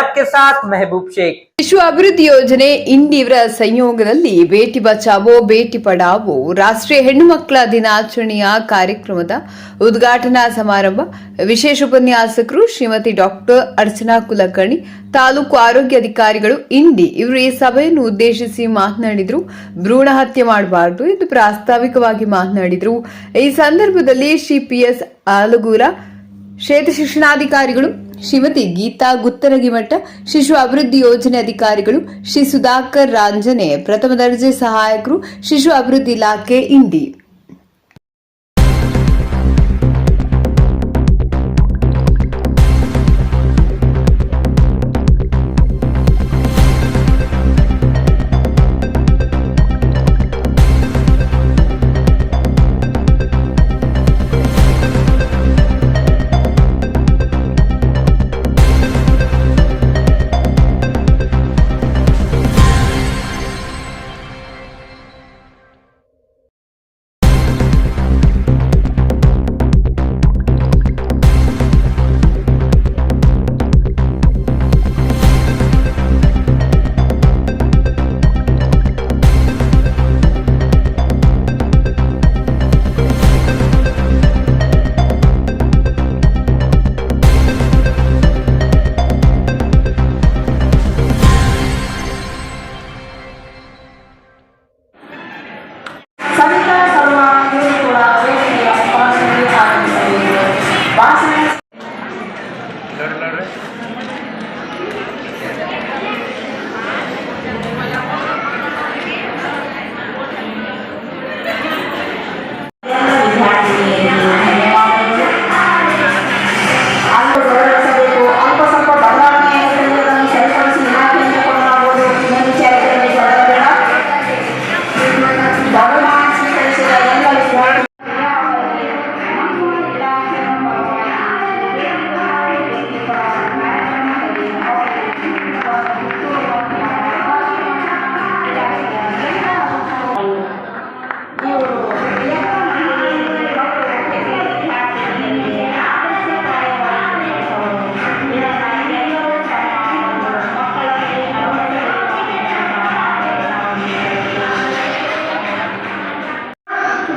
झलक के साथ महबूब शेख। ವಿಶ್ವ ಅಭಿವೃದ್ಧಿ ಯೋಜನೆ ಇಂಡಿವರ ಸಂಯೋಗದಲ್ಲಿ ಬೇಟಿ ಬಚಾವೋ ಬೇಟಿ ಪಡಾವೋ ರಾಷ್ಟ್ರೀಯ ಹೆಣ್ಣು ಮಕ್ಕಳ ದಿನಾಚರಣೆಯ ಕಾರ್ಯಕ್ರಮದ ಉದ್ಘಾಟನಾ ಸಮಾರಂಭ. ವಿಶೇಷ ಉಪನ್ಯಾಸಕರು ಶ್ರೀಮತಿ ಡಾಕ್ಟರ್ ಅರ್ಚನಾ ಕುಲಕರ್ಣಿ, ತಾಲೂಕು ಆರೋಗ್ಯ ಅಧಿಕಾರಿಗಳು ಇಂಡಿ ಇವರು ಈ ಸಭೆಯನ್ನು ಉದ್ದೇಶಿಸಿ ಮಾತನಾಡಿದರು. ಭ್ರೂಣ ಹತ್ಯೆ ಮಾಡಬಾರದು ಎಂದು ಪ್ರಾಸ್ತಾವಿಕವಾಗಿ ಮಾತನಾಡಿದರು. ಈ ಸಂದರ್ಭದಲ್ಲಿ ಶ್ರೀ ಪಿಎಸ್ ಆಲಗೂರ, ಕ್ಷೇತ್ರ ಶಿಕ್ಷಣಾಧಿಕಾರಿಗಳು ಶ್ರೀಮತಿ ಗೀತಾ ಗುತ್ತರಗಿಮಠ, ಶಿಶು ಅಭಿವೃದ್ಧಿ ಯೋಜನೆ ಅಧಿಕಾರಿಗಳು ಶ್ರೀ ಸುಧಾಕರ್ ರಾಂಜನೆ, ಪ್ರಥಮ ದರ್ಜೆ ಸಹಾಯಕರು, ಶಿಶು ಅಭಿವೃದ್ಧಿ ಇಲಾಖೆ ಇಂಡಿ.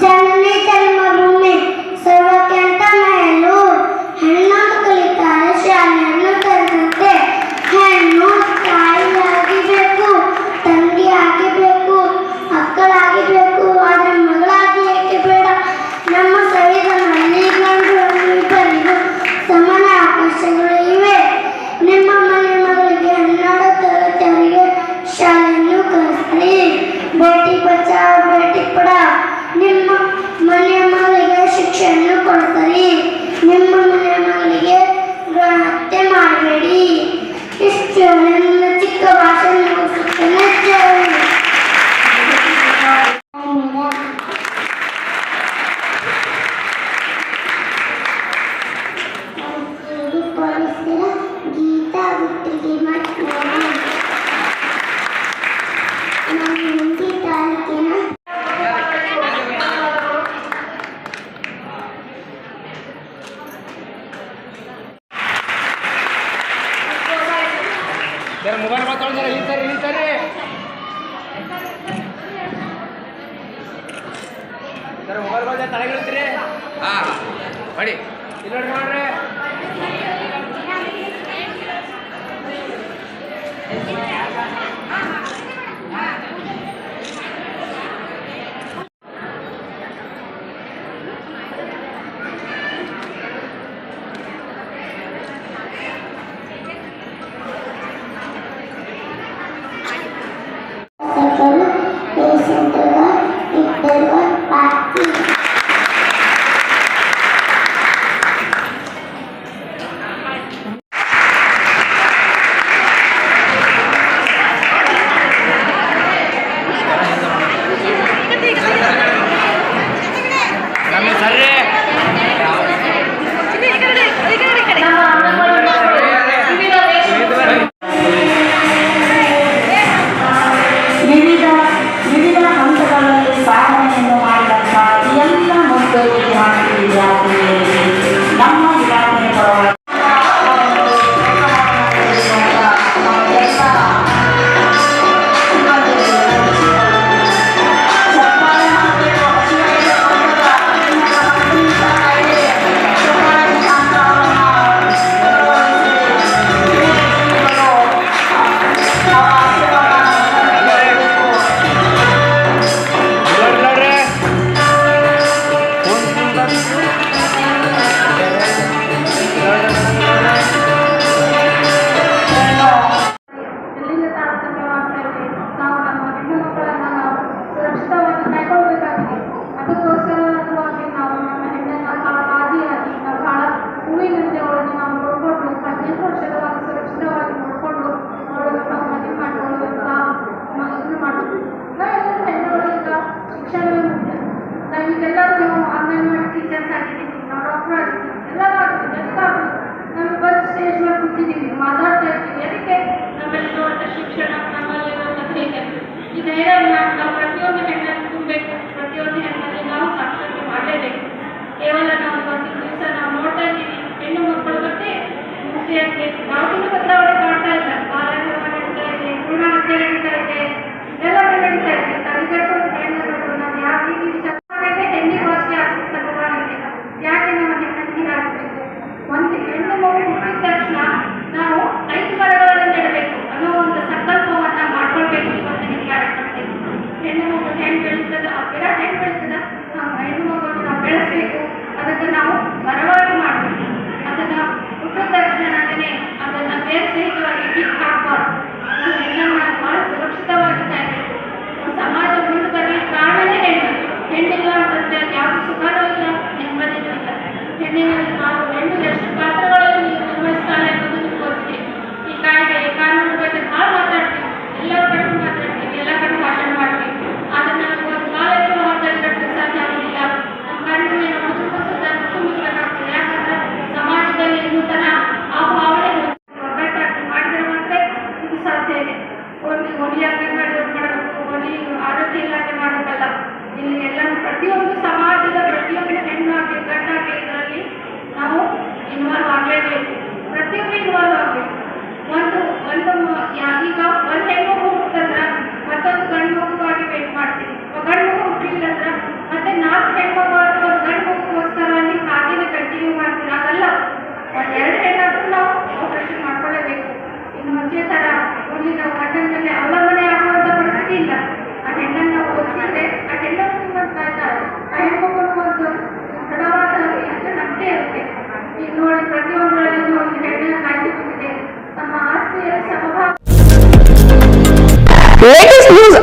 ಜನನಿ ಜನ್ಮಭೂಮಿ ಸರ್ವಕ್ಕಿಂತ ಮೇಲು ಹೆಣ್ಣು ಕಲಿತಾರೆ ಶಾಲೆಯನ್ನು ಕಲಿತಂತೆ. ಹೆಣ್ಣು ತಾಯಿಯಾಗಿಬೇಕು, ತಂಗಿಯಾಗಿಬೇಕು, ಮಕ್ಕಳಾಗಿಬೇಕು, ಆದರೆ ಮಗಳಾಗಿ ಏಕೆ ಬೇಡ? ನಮ್ಮ ಸಂವಿಧಾನದಲ್ಲಿ ಗಂಡು ಹೆಣ್ಣು ಇಬ್ಬರಿಗೂ ಸಮಾನ ಅವಕಾಶಗಳು ಇವೆ. ನಿಮ್ಮ ಮನೆ ಮಗಳಿಗೆ 12 ತರಗತಿಯವರೆಗೆ ಶಾಲೆಯನ್ನು ಕಲಿಸ್ರಿ. ಬೇಟಿ ಬಚಾವ್ ಬೇಟಿ ಪಡಾವ್. ನಿಮ್ಮ ಮನೆಯ ಮಗಳಿಗೆ ಶಿಕ್ಷಣ ಕೊಡ್ತಾರೆ. ನಿಮ್ಮ ಮನೆಯ ಮಗಳಿಗೆ ಭ್ರೂಣ ಹತ್ಯೆ ಮಾಡಬೇಡಿ. ಇಷ್ಟು ನನ್ನ ಚಿಕ್ಕ ಭಾಷೆ ಮುಗಿಸುತ್ತೇನೆ. ಪೊಲೀಸರ ಗೀತಾ ಗುತ್ತರಗಿಮಠ, ನಾನು ಇಂಡಿ ತಾಲೂಕಿನ मोबाइल मत जरा इलीसरी मोबाइल बल तलेगिळ्ತೀರಿ. ಮಾಡಿ ಇಲ್ಲಿ ನೋಡ್ರಿ.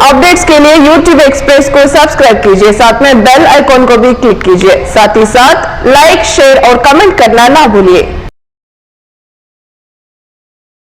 अपडेट्स के लिए YouTube एक्सप्रेस को सब्सक्राइब कीजिए, साथ में बेल आइकॉन को भी क्लिक कीजिए। साथ ही साथ लाइक, शेयर और कमेंट करना ना भूलिए।